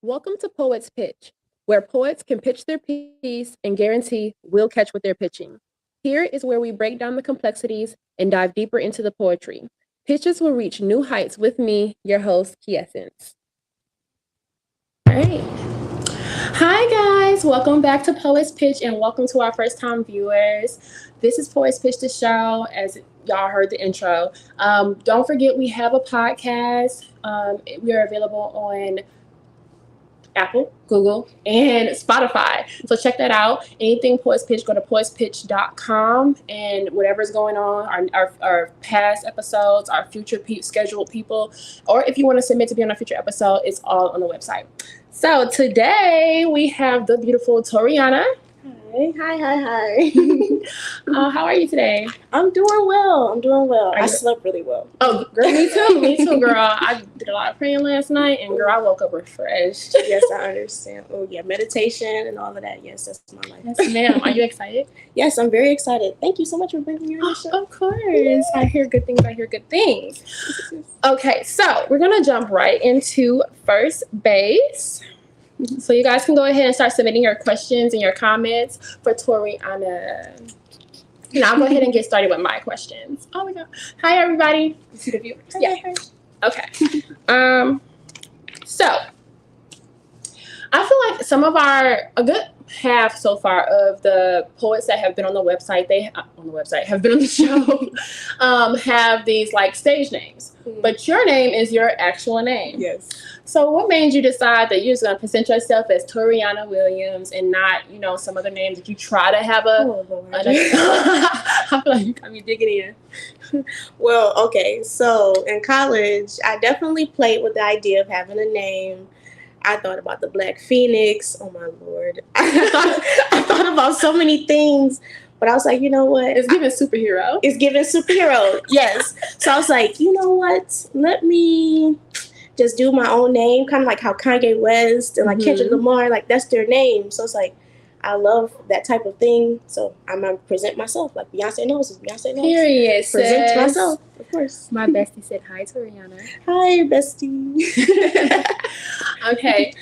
Welcome to Poets Pitch, where poets can pitch their piece and guarantee we'll catch what they're pitching. Here is where we break down the complexities and dive deeper into the poetry. Pitches will reach new heights with me, your host, Kiesance. All right. Hi, guys. Welcome back to Poets Pitch and welcome to our first time viewers. This is Poets Pitch, the show, as y'all heard the intro. Don't forget, we have a podcast. We are available on Apple, Google, and Spotify. So check that out. Anything Poets Pitch, go to poetspitch.com, and whatever's going on, our past episodes, our future scheduled people, or if you want to submit to be on a future episode, it's all on the website. So today we have the beautiful Toriana. Hi. How are you today? I'm doing well. I slept really well. Oh, girl, me too, girl. I did a lot of praying last night, and girl, I woke up refreshed. Yes, I understand. Oh, yeah, meditation and all of that. Yes, that's my life. Yes, ma'am. Are you excited? Yes, I'm very excited. Thank you so much for bringing me on the show. Of course. I hear good things. Okay, so we're going to jump right into first base. So you guys can go ahead and start submitting your questions and your comments for Toriana. And I'll go ahead and get started with my questions. Oh my God. Hi, everybody. You see the viewers? Yeah. Okay. So I feel like a good half so far of the poets that have been on the website, have been on the show, have these like stage names. But your name is your actual name. Yes. So what made you decide that you're just going to present yourself as Toriana Williams and not, some other names that you try to have I feel like you got me digging in. Well, okay. So in college, I definitely played with the idea of having a name. I thought about the Black Phoenix. Oh, my Lord. I thought about so many things. But I was like, you know what? It's giving superhero. Yes. So I was like, you know what? Let me just do my own name, kind of like how Kanye West and like Kendrick Lamar, like that's their name. So it's like, I love that type of thing. So I'm going to present myself like Beyonce knows. Period. Present myself, of course. My bestie said, hi, Toriana. Hi, bestie. Okay.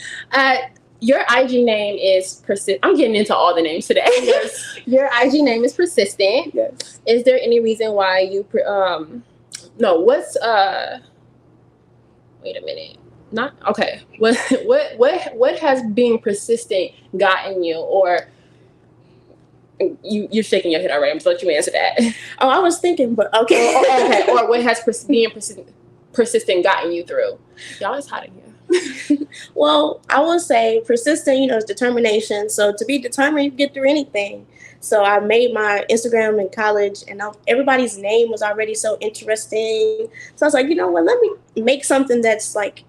Your IG name is persistent. I'm getting into all the names today. Yes. Your IG name is persistent. Yes. Is there any reason why you wait a minute. Not okay. What has being persistent gotten you, or you're shaking your head already? I'm just let you answer that. Oh, I was thinking, but okay. Okay. Or what has being persistent gotten you through? Y'all is hot in here. Well, I will say persistent, is determination. So to be determined, you get through anything. So I made my Instagram in college, and everybody's name was already so interesting. So I was like, you know what, let me make something that's like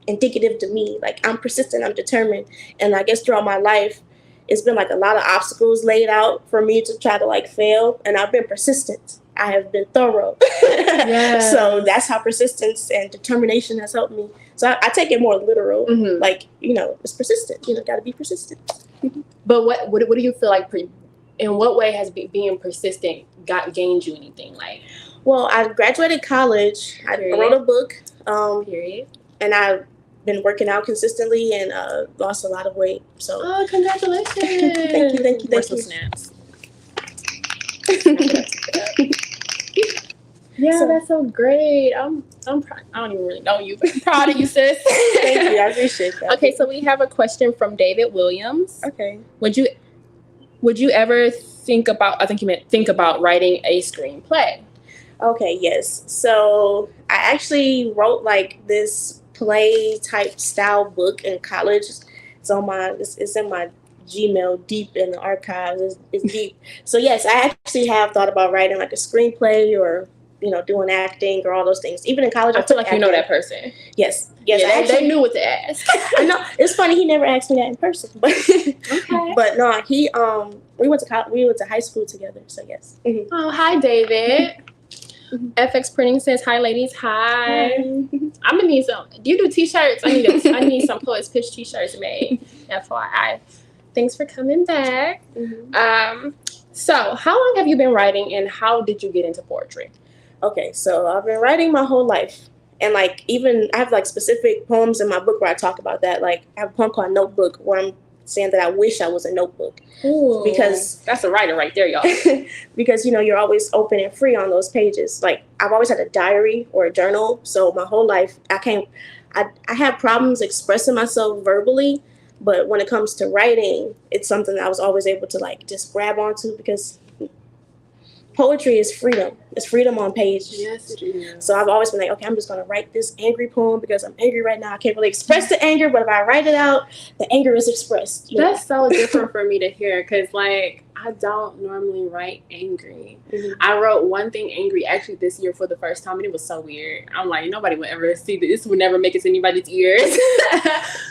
indicative to me. Like I'm persistent, I'm determined. And I guess throughout my life, it's been like a lot of obstacles laid out for me to try to like fail. And I've been persistent. I have been thorough. Yes. So that's how persistence and determination has helped me. So I take it more literal. Like, it's persistent. Got to be persistent. But what do you feel like? In what way has being persistent gained you anything? Like, well, I graduated college. I wrote a book. Period. And I've been working out consistently and lost a lot of weight. So, congratulations! Thank you. Some snaps. Yeah, so, that's so great. I'm proud. I don't even really know you, but I'm proud of you, sis. Thank you. I appreciate that. Okay, so we have a question from David Williams. Okay. Would you ever think about? I think you meant think about writing a screenplay. Okay. Yes. So I actually wrote like this play type style book in college. It's in my Gmail, deep in the archives. It's deep. So yes, I actually have thought about writing like a screenplay or doing acting or all those things. Even in college, I feel like you know that person. Yes. Yeah, they knew what to ask. I know. It's funny. He never asked me that in person, but okay. But no, we went to high school together. So yes. Oh, hi, David. FX Printing says, hi, ladies. Hi. I'm gonna need some. Do you do t-shirts? I need some Poets Pitch t-shirts made. FYI. Thanks for coming back. So how long have you been writing, and how did you get into poetry? Okay, so I've been writing my whole life, And like even I have like specific poems in my book where I talk about that. Like I have a poem called Notebook where I'm saying that I wish I was a notebook. Ooh, because that's a writer right there, y'all. because you're always open and free on those pages. Like I've always had a diary or a journal, so my whole life I have problems expressing myself verbally, but when it comes to writing, it's something that I was always able to like just grab onto because poetry is freedom. It's freedom on page. Yes, it is. So I've always been like, okay, I'm just going to write this angry poem because I'm angry right now. I can't really express the anger, but if I write it out, the anger is expressed. That's so different for me to hear because, like, I don't normally write angry. Mm-hmm. I wrote one thing angry actually this year for the first time, and it was so weird. I'm like, nobody would ever see this. This would never make it to anybody's ears.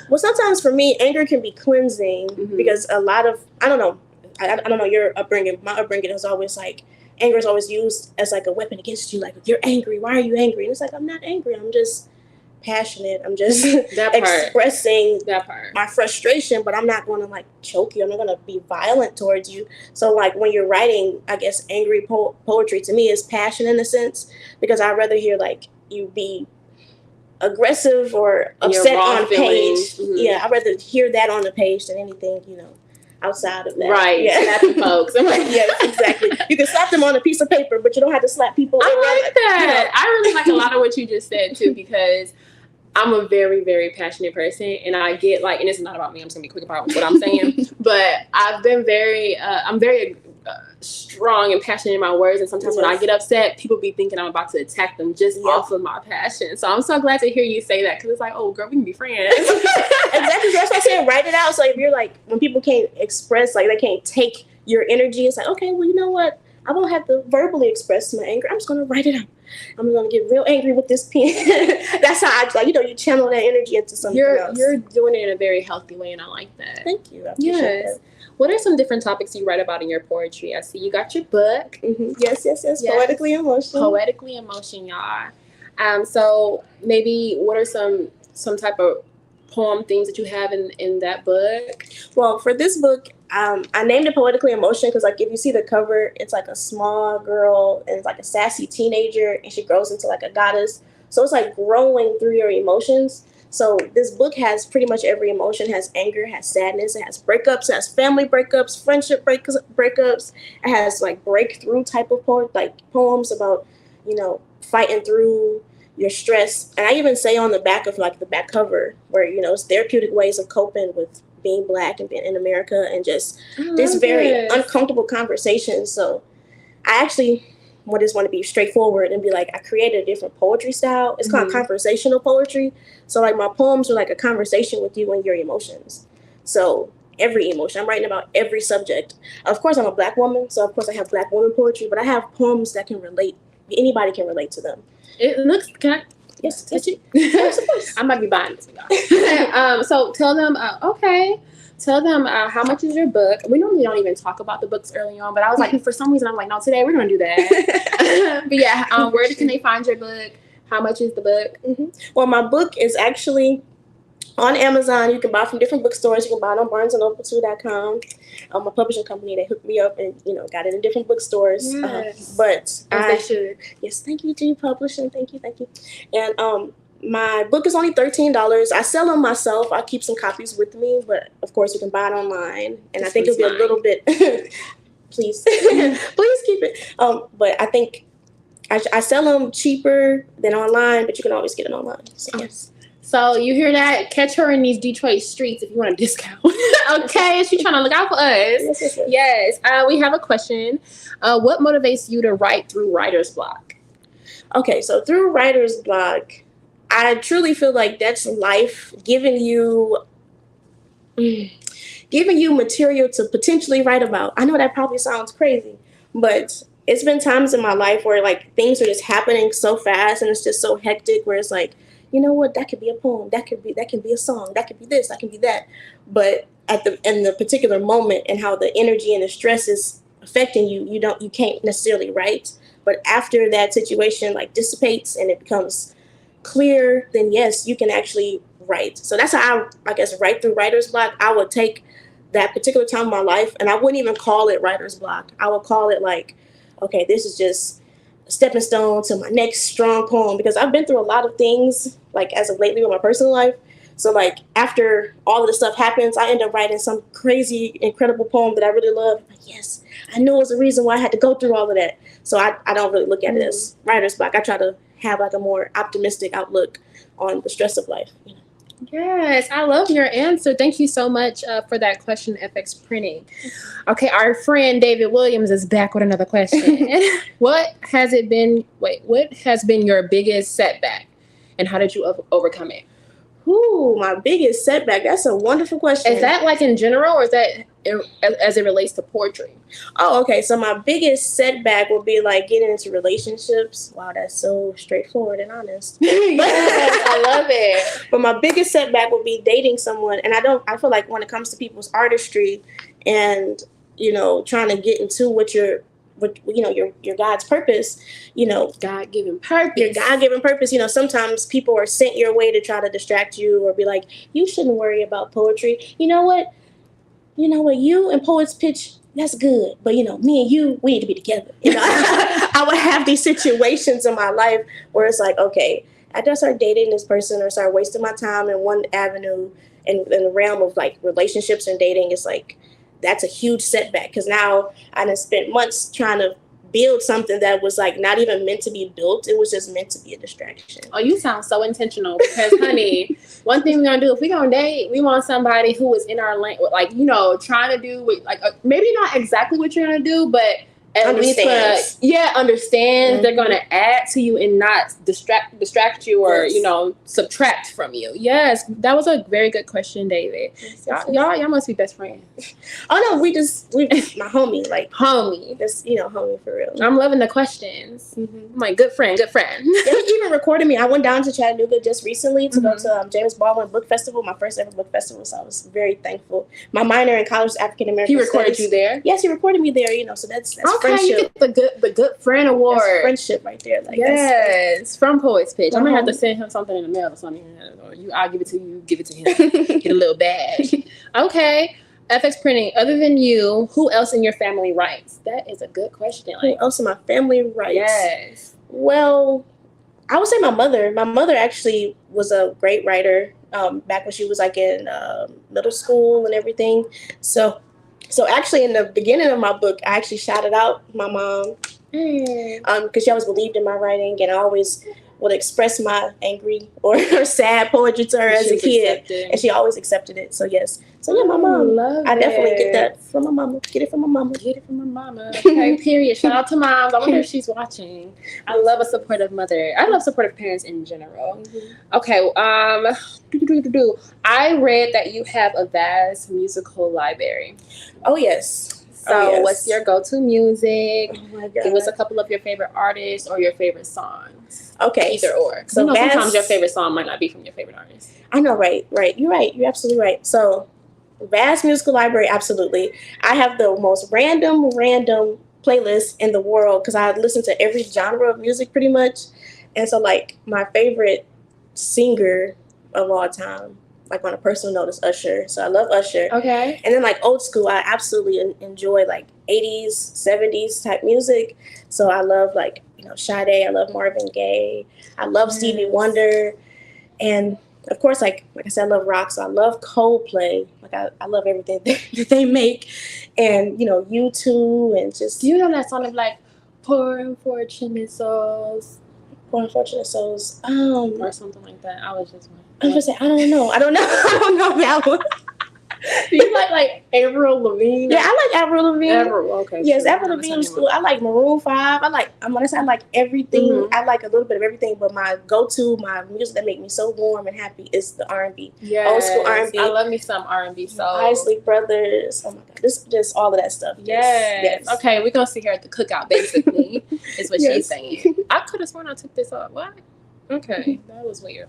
Well, sometimes for me, anger can be cleansing because a lot of, I don't know your upbringing. My upbringing is always like, anger is always used as like a weapon against you. Like, you're angry. Why are you angry? And it's like, I'm not angry. I'm just passionate. I'm just expressing my frustration, but I'm not going to like choke you. I'm not going to be violent towards you. So like when you're writing, I guess angry poetry to me is passion in a sense, because I'd rather hear like you be aggressive or upset on page. Mm-hmm. Yeah, I'd rather hear that on the page than anything, outside of that. Right. Yeah. Slapping folks. I'm like, yes, exactly. You can slap them on a piece of paper, but you don't have to slap people. I like that. I really like a lot of what you just said too, because I'm a very, very passionate person, and I get like, and it's not about me, I'm just gonna be quick about what I'm saying, but I've been I'm very strong and passionate in my words, and sometimes when I get upset, people be thinking I'm about to attack them just off of my passion. So I'm so glad to hear you say that, because it's like, oh girl, we can be friends. Exactly. That's why I said write it out. So if you're like, when people can't express, like they can't take your energy, it's like, okay, well, you know what? I won't have to verbally express my anger. I'm just going to write it out. I'm going to get real angry with this pen. That's how I, like, you channel that energy into something else. You're doing it in a very healthy way, and I like that. Thank you. I appreciate that. What are some different topics you write about in your poetry? I see you got your book. Mm-hmm. Yes. Poetically Emotion. Poetically Emotion, y'all. So maybe what are some type of poem things that you have in that book? Well, for this book, I named it Poetically Emotion because, like, if you see the cover, it's like a small girl and it's like a sassy teenager, and she grows into like a goddess. So it's like growing through your emotions. So this book has pretty much every emotion. It has anger, it has sadness, it has breakups, it has family breakups, friendship breakups. It has like breakthrough type of poems about, fighting through your stress. And I even say on the back of like the back cover where, it's therapeutic ways of coping with being Black and being in America, and just this very uncomfortable conversation. So I actually just want to be straightforward and be like, I created a different poetry style. It's called conversational poetry. So like my poems are like a conversation with you and your emotions. So every emotion, I'm writing about every subject. Of course, I'm a Black woman, so of course I have Black woman poetry, but I have poems that can relate. Anybody can relate to them. It looks, can I? Yes, touch it? Yes, of course. I might be buying this. So tell them, tell them how much is your book. We normally don't even talk about the books early on, but I was like, for some reason, I'm like, no, today we're going to do that. But yeah, where can they find your book? How much is the book? Mm-hmm. Well, my book is actually on Amazon. You can buy from different bookstores. You can buy it on BarnesandNoble2.com. My publishing company, they hooked me up and, got it in different bookstores. Yes. But they should. Yes, thank you, G Publishing. Thank you. And my book is only $13. I sell them myself. I keep some copies with me, but of course you can buy it online. And I think it'll be a little bit, please keep it. But I think I sell them cheaper than online, but you can always get it online. So yes. So you hear that? Catch her in these Detroit streets if you want a discount. Okay, she's trying to look out for us. Yes. We have a question. What motivates you to write through writer's block? Okay, so through writer's block, I truly feel like that's life giving you material to potentially write about. I know that probably sounds crazy, but it's been times in my life where like things are just happening so fast and it's just so hectic where it's like, you know what, that could be a poem, that can be a song, that could be this, that can be that. But in the particular moment and how the energy and the stress is affecting you, you can't necessarily write. But after that situation like dissipates and it becomes clear, then yes, you can actually write. So that's how I guess write through writer's block. I would take that particular time of my life and I wouldn't even call it writer's block. I would call it like, okay, this is just stepping stone to my next strong poem, because I've been through a lot of things like as of lately with my personal life. So like after all of this stuff happens, I end up writing some crazy, incredible poem that I really love. Like, yes, I know it's a reason why I had to go through all of that. So I don't really look at it as writer's block. I try to have like a more optimistic outlook on the stress of life. You know? Yes, I love your answer. Thank you so much for that question, FX Printing. Okay, our friend David Williams is back with another question. What has been your biggest setback, and how did you overcome it? Ooh, my biggest setback. That's a wonderful question. Is that like in general, or is that as it relates to poetry? Oh, okay. So my biggest setback would be like getting into relationships. Wow, that's so straightforward and honest. Yes, I love it. But my biggest setback would be dating someone. And I feel like when it comes to people's artistry and, you know, trying to get into your God's purpose, you know, God-given purpose. Your God-given purpose, you know, sometimes people are sent your way to try to distract you or be like, you shouldn't worry about poetry. You know what, you and Poets Pitch, that's good. But, you know, me and you, we need to be together. You know, I would have these situations in my life where it's like, okay, after I start dating this person or start wasting my time in one avenue in the realm of like relationships and dating, it's like, that's a huge setback, because now I done spent months trying to build something that was like not even meant to be built. It was just meant to be a distraction. Oh, you sound so intentional, because honey, one thing we're gonna do if we gonna date, we want somebody who is in our lane, like, you know, trying to do like maybe not exactly what you're gonna do, but at least understands. Mm-hmm. They're gonna add to you and not distract you or you know, subtract from you. Yes, that was a very good question, David. Y'all must be best friends. Oh no, we just my homie, like homie. Just, you know, homie for real. I'm loving the questions. Mm-hmm. I'm like, good friend. Yeah, he even recorded me. I went down to Chattanooga just recently to go to James Baldwin Book Festival, my first ever book festival. So I was very thankful. My minor in college was African American. He recorded you there? Yes, he recorded me there. You know, so that's okay, friendship. You get the good friend award. That's friendship right there. Like, yes, from Poets Pitch. I'm gonna have to send him something in the mail or something. Or I'll give it to you. You give it to him. Get a little badge. Okay. FX Printing. Other than you, who else in your family writes? That is a good question. Who else in my family writes? Yes. Well, I would say my mother. My mother actually was a great writer back when she was like in middle school and everything. So actually, in the beginning of my book, I actually shouted out my mom because she always believed in my writing, and I always would express my angry or sad poetry to her as a kid, and she always accepted it. So yes, yeah, my mom. I definitely get that from my mama. Get it from my mama. Get it from my mama. Okay, period. Shout out to moms. I wonder if she's watching. I love a supportive mother. I love supportive parents in general. Mm-hmm. Okay. I read that you have a vast musical library. Oh yes. So what's your go-to music? Oh my God. Give us a couple of your favorite artists or your favorite songs. Okay. Either or. So sometimes your favorite song might not be from your favorite artist. I know, right. You're right. You're absolutely right. So vast musical library, absolutely. I have the most random playlist in the world because I listen to every genre of music pretty much. And so like my favorite singer of all time, like on a personal note, is Usher. So I love Usher. Okay. And then like old school, I absolutely enjoy like 80s, 70s type music. So I love like, you know, Sade. I love Marvin Gaye. I love Stevie Wonder. And of course, like I said, I love rock. So I love Coldplay. Like I love everything that they make. And, you know, U2 and just. Do you know that song of like Poor Unfortunate Souls? Poor Unfortunate Souls. Or something like that. I was just wondering. I was gonna say, I don't know that one. Do you like Avril Lavigne? Yeah, I like Avril Lavigne. Okay. Yes, Avril Lavigne was cool. I like Maroon 5. I'm gonna say I like everything. Mm-hmm. I like a little bit of everything, but my go-to, my music that make me so warm and happy is the R&B. Yes. Old school R&B. I love me some R&B. So Isley Brothers. Oh my God, this just all of that stuff. Yes. Okay, we're gonna sit here at the cookout. Basically, is what she's saying. I could have sworn I took this off. What? Okay, that was weird.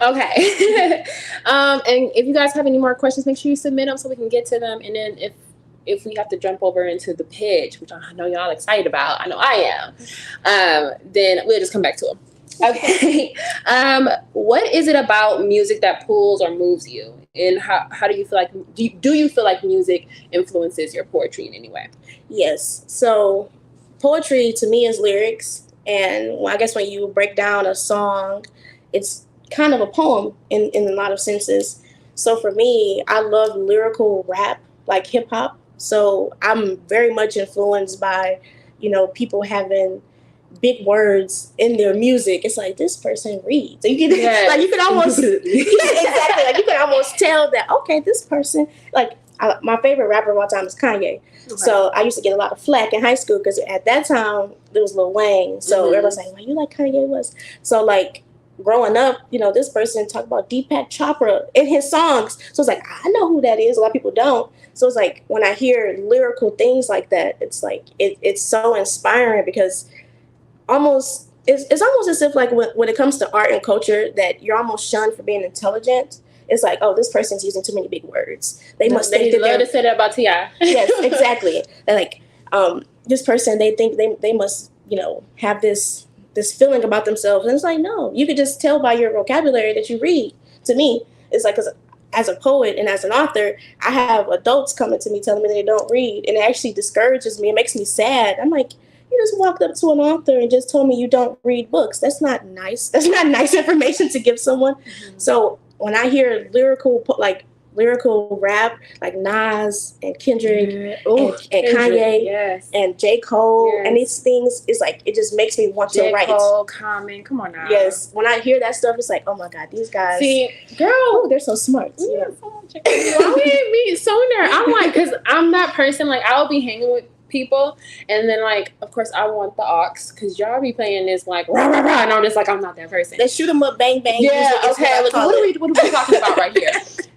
Okay. And if you guys have any more questions, make sure you submit them so we can get to them. And then if we have to jump over into the pitch, which I know y'all excited about, I know I am, then we'll just come back to them. Okay. What is it about music that pulls or moves you? And how do you feel like, do you feel like music influences your poetry in any way? Yes. So poetry to me is lyrics. And I guess when you break down a song, it's kind of a poem in a lot of senses. So for me, I love lyrical rap, like hip hop. So I'm very much influenced by, people having big words in their music. It's like this person reads. So you can like you can almost exactly like you can almost tell that okay, this person like my favorite rapper of all time is Kanye. Okay. So I used to get a lot of flack in high school because at that time there was Lil Wayne. So everyone's like, "Well, you like Kanye West?" So like growing up, this person talked about Deepak Chopra in his songs. So it's like I know who that is. A lot of people don't. So it's like when I hear lyrical things like that, it's like it's so inspiring because it's almost as if like when it comes to art and culture that you're almost shunned for being intelligent. It's like, oh, this person's using too many big words. They must think that love to say that about T.I. Yes, exactly. They're like, this person, they think they must, have this feeling about themselves. And it's like, no, you could just tell by your vocabulary that you read. To me, it's like, 'cause as a poet and as an author, I have adults coming to me telling me they don't read, and it actually discourages me. It makes me sad. I'm like, you just walked up to an author and just told me you don't read books. That's not nice. That's not nice information to give someone. Mm-hmm. So when I hear lyrical rap like Nas and Kendrick and Kanye and J. Cole and these things, it's like it just makes me want to write. J. Cole, Common, come on now. Yes, when I hear that stuff, it's like, oh my God, these guys. See, girl, they're so smart. Yeah, why we didn't meet sooner? I'm like, because I'm that person. Like I'll be hanging with people, and then like of course I want the aux because y'all be playing this like rah rah rah, and I'm just like I'm not that person. They shoot 'em up, bang bang. Yeah, okay. Like, what are we talking about right here?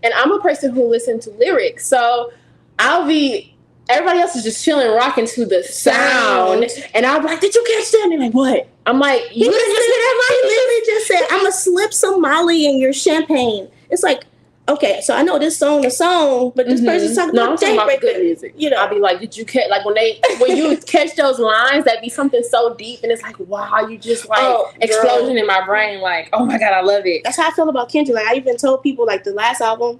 And I'm a person who listens to lyrics, so everybody else is just chilling, rocking to the sound, and I'm like, did you catch that? And they're like, what? I'm like, you literally just said, I'm gonna slip some Molly in your champagne. It's like, okay, so I know this song, but this person's talking about good music. I'll be like, did you catch, like when you catch those lines, that'd be something so deep, and it's like, wow, you just like explosion in my brain, like, oh my God, I love it. That's how I feel about Kendrick. Like I even told people like the last album,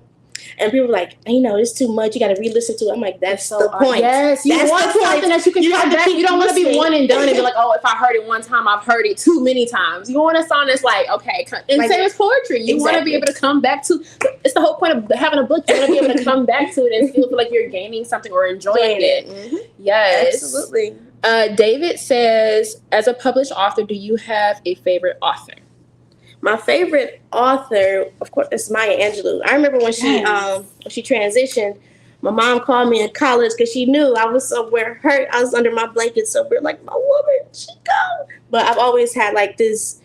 and people were like, it's too much. You got to re-listen to it. I'm like, that's the point. Yes, you want something that you can come back. You don't want to be one and done and be like, oh, if I heard it one time, I've heard it too many times. You want a song that's like, okay, and same as poetry. You want to be able to come back to. It's the whole point of having a book. You want to be able to come back to it and feel like you're gaining something or enjoying it. Mm-hmm. Yes, absolutely. David says, as a published author, do you have a favorite author? My favorite author, of course, is Maya Angelou. I remember when she transitioned, my mom called me in college because she knew I was somewhere hurt. I was under my blanket somewhere, like, my woman, she go. But I've always had like this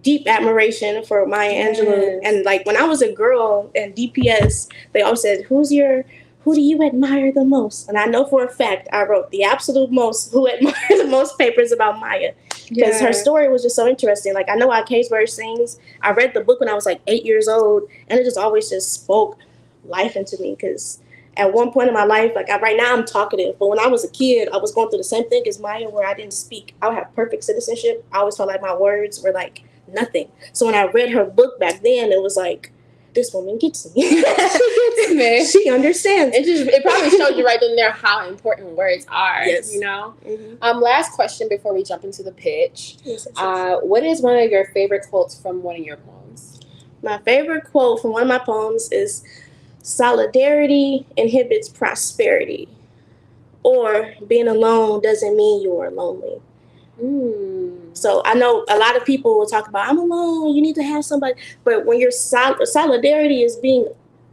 deep admiration for Maya Angelou. And like when I was a girl in DPS, they always said, who do you admire the most? And I know for a fact I wrote the absolute most who admire the most papers about Maya. Because her story was just so interesting. Like I know how Caseburg sings. I read the book when I was like 8 years old, and it just always just spoke life into me. Because at one point in my life, like right now I'm talkative, but when I was a kid, I was going through the same thing as Maya, where I didn't speak. I would have perfect citizenship. I always felt like my words were like nothing. So when I read her book back then, it was like, this woman gets me. She gets me. She understands. It probably showed you right then there how important words are. Yes. Mm-hmm. Last question before we jump into the pitch. Yes. What is one of your favorite quotes from one of your poems? My favorite quote from one of my poems is, solidarity inhibits prosperity, or being alone doesn't mean you are lonely. So I know a lot of people will talk about, I'm alone, you need to have somebody. But when your solidarity is being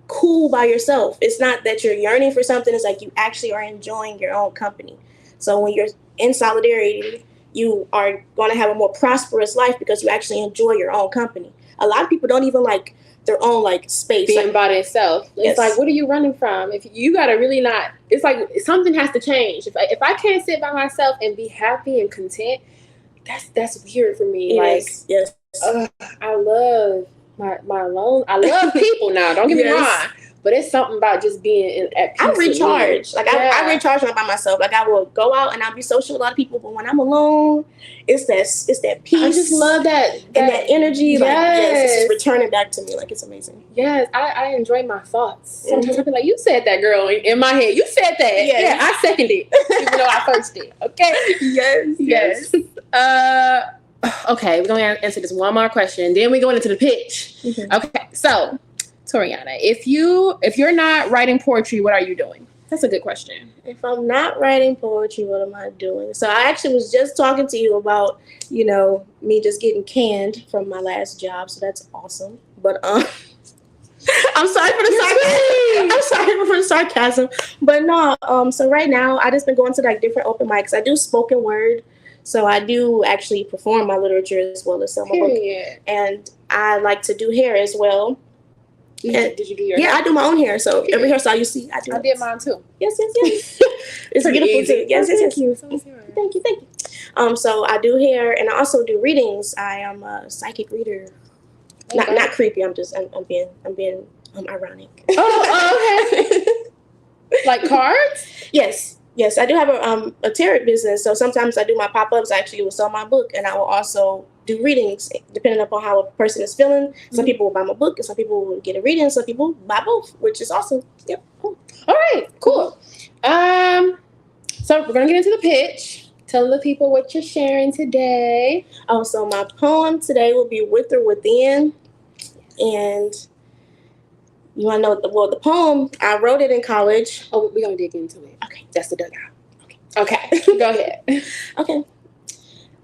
cool by yourself, it's not that you're yearning for something. It's like you actually are enjoying your own company. So when you're in solidarity, you are going to have a more prosperous life because you actually enjoy your own company. A lot of people don't even like their own like space. Being by themselves. It's like, what are you running from? If you got to really not, it's like something has to change. If I can't sit by myself and be happy and content, that's weird for me. Yes. I love my alone. I love people now. Don't get me wrong. But it's something about just being at peace. I recharge. I recharge when I'm by myself. Like I will go out and I'll be social with a lot of people, but when I'm alone, it's that peace. I just love that and that energy. Yes, it's just returning back to me. Like it's amazing. Yes, I enjoy my thoughts. Sometimes I be like, you said that, girl, in my head. You said that. Yes. Yeah, I second it, even though I first did. Okay. Yes. Okay, we're going to answer this one more question. Then we're going into the pitch. Mm-hmm. Okay, so, Toriana, if you're not writing poetry, what are you doing? That's a good question. If I'm not writing poetry, what am I doing? So I actually was just talking to you about, me just getting canned from my last job. So that's awesome. But I'm sorry for the sarcasm. I'm sorry for the sarcasm. But no, so right now I just been going to like different open mics. I do spoken word. So I do actually perform my literature as well as sell my book. And I like to do hair as well. Did you do your hair? Yeah, I do my own hair. So every hairstyle you see, I do. I did mine too. Yes. It's beautiful too. Yes. Thank you. Thank you. So I do hair and I also do readings. I am a psychic reader. Okay. Not creepy. I'm being ironic. Oh, okay. Like cards? Yes. I do have a tarot business. So sometimes I do my pop-ups. I actually will sell my book, and I will also do readings depending upon how a person is feeling. Some people will buy my book, and some people will get a reading. Some people buy both, which is awesome. Yep. All right. Cool. So we're gonna get into the pitch. Tell the people what you're sharing today. Oh, so my poem today will be With or Within, and you want to know the poem, I wrote it in college. Oh, we're going to dig into it. Okay. That's the dugout. Okay. Go ahead. Okay.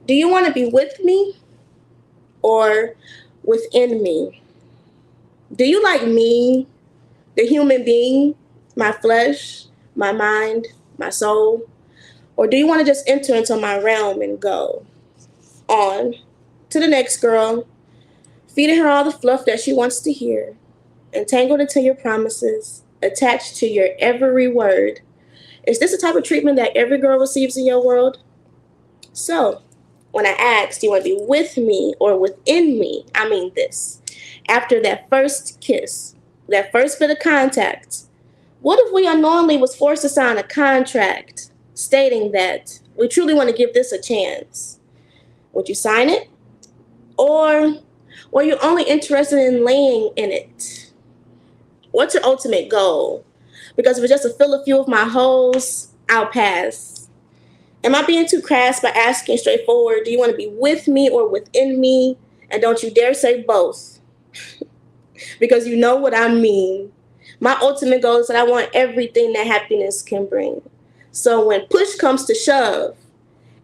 Do you want to be with me or within me? Do you like me, the human being, my flesh, my mind, my soul? Or do you want to just enter into my realm and go on to the next girl, feeding her all the fluff that she wants to hear, entangled into your promises, attached to your every word? Is this the type of treatment that every girl receives in your world? So, when I asked, do you want to be with me or within me? I mean this. After that first kiss, that first bit of contact, what if we unknowingly was forced to sign a contract stating that we truly want to give this a chance? Would you sign it? Or were you only interested in laying in it? What's your ultimate goal? Because if it's just to fill a few of my holes, I'll pass. Am I being too crass by asking straightforward, do you want to be with me or within me? And don't you dare say both. Because you know what I mean. My ultimate goal is that I want everything that happiness can bring. So when push comes to shove,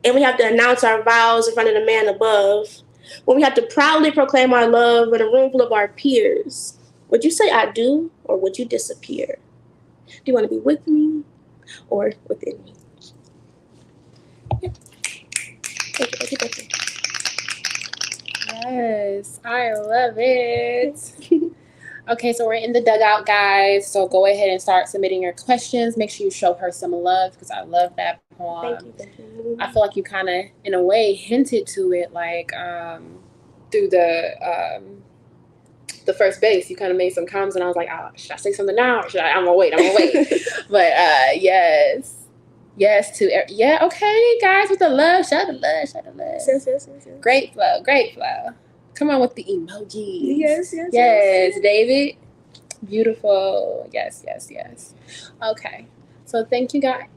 and we have to announce our vows in front of the man above, when we have to proudly proclaim our love in a room full of our peers, would you say I do, or would you disappear? Do you want to be with me or within me? Yep. Thank you. Yes, I love it. Okay, so we're in the dugout, guys. So go ahead and start submitting your questions. Make sure you show her some love because I love that poem. Thank you. I feel like you kind of, in a way, hinted to it, like through the first base. You kind of made some comments, and I was like, oh, should I say something now? Or should I'm gonna wait. But yes to okay, guys, with the love, show the love. Yes. Great flow. Come on with the emojis. Yes, David. Beautiful. Yes. Okay. So thank you, guys.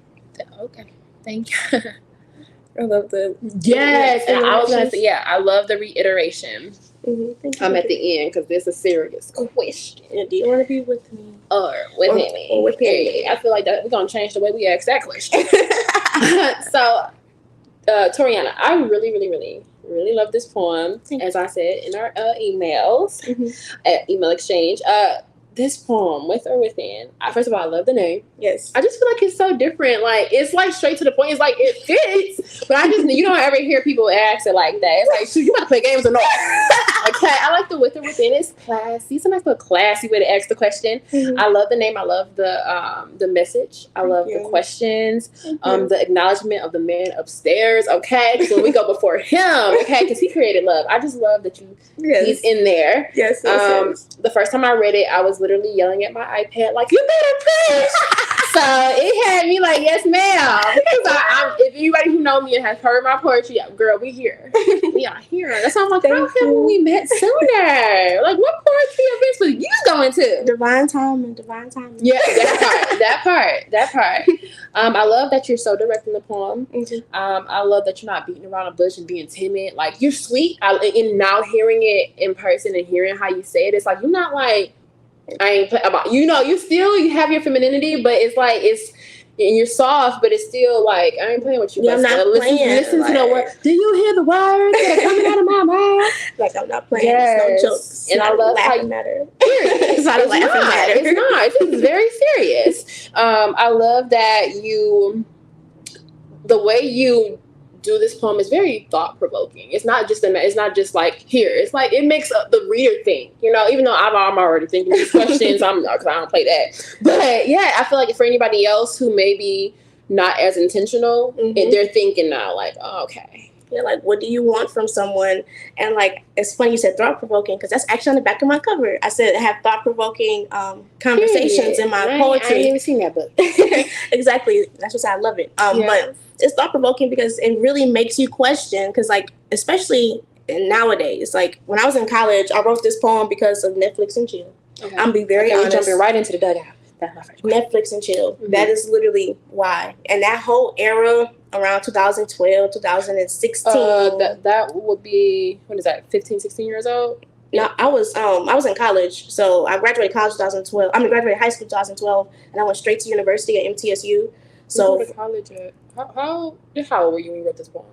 Okay. Thank you. I love the and I was gonna say, I love the reiteration. Mm-hmm. I'm at the end because this is a serious question. Do you want to be with me or with me? Or with me? I feel like that we're gonna change the way we ask that question. So, Toriana, I really love this poem. As I said in our emails, email exchange. This poem, With or Within, first of all, I love the name. Yes. I just feel like it's so different. Like, it's like straight to the point. It's like, it fits. But I just, you don't ever hear people ask it like that. It's like, shoot, you want to play games or not? Okay, I like the With or Within. It's classy. It's a nice little classy way to ask the question. I love the name. I love the message. I love the questions. The acknowledgement of the man upstairs. Okay, because when we go before him, okay, because he created love. I just love that he's in there. Yes. The first time I read it, I was literally yelling at my iPad like, you better preach. So it had me like, yes ma'am, because if anybody who know me and has heard my poetry, girl, we here. We are here. That's why I'm like, how come we met sooner? Like, what poetry events was you going timing too. Divine timing. Yeah, that part. I love that you're so direct in the poem. I love that you're not beating around the bush and being timid. Like, you're sweet. And now hearing it in person and hearing how you say it, it's like, you're not like, I ain't play about, you have your femininity, but it's like, and you're soft, but it's still like, I ain't playing with you. Yeah, I'm not playing. Listen to the word. Do you hear the words that are coming out of my mouth? Like, I'm not playing. Yes. No jokes. And I love how you matter. It's not a laughing matter. It's not. It's very serious. I love that the way you do this poem is very thought provoking. It's not just like here. It's like it makes the reader think. Even though I'm already thinking these questions, because I don't play that. But yeah, I feel like for anybody else who maybe not as intentional, they're thinking now like, oh, okay. Yeah, like, what do you want from someone? And like, it's funny you said thought provoking, because that's actually on the back of my cover. I said I have thought provoking conversations in my poetry. I ain't even seen that book. Exactly. That's what I love it. But it's thought provoking because it really makes you question. Because like, especially nowadays, like when I was in college, I wrote this poem because of Netflix and chill. Okay. I'm be very honest. Jumping right into the dugout. That's my favorite. Netflix and chill. That is literally why. And that whole era around 2012, 2016. That would be, what is that, 15, 16 years old? No, I was in college. So I graduated college 2012. Graduated high school 2012, and I went straight to university at MTSU. So you college at, how old were you when you wrote this poem?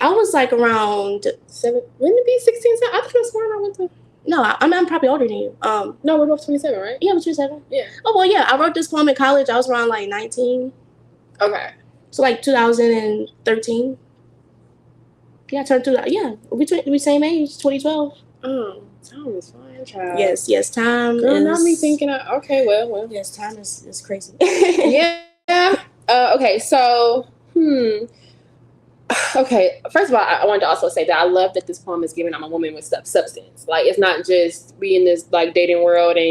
I was like around 7. Wouldn't it be 16? I thought you were sworn I went to. No, I'm probably older than you. No, we're both 27, right? Yeah, I'm 27. Yeah. Oh well, yeah. I wrote this poem in college. I was around like 19. Okay. So like 2013. Yeah, I turned through. Yeah, we same age, 2012. Time is flying, child. Yes, time. Girl, not me thinking. Okay, well. Yes, time is crazy. Yeah. Okay, so Okay, first of all, I wanted to also say that I love that this poem is given I'm a woman with substance. Like, it's not just we in this like dating world and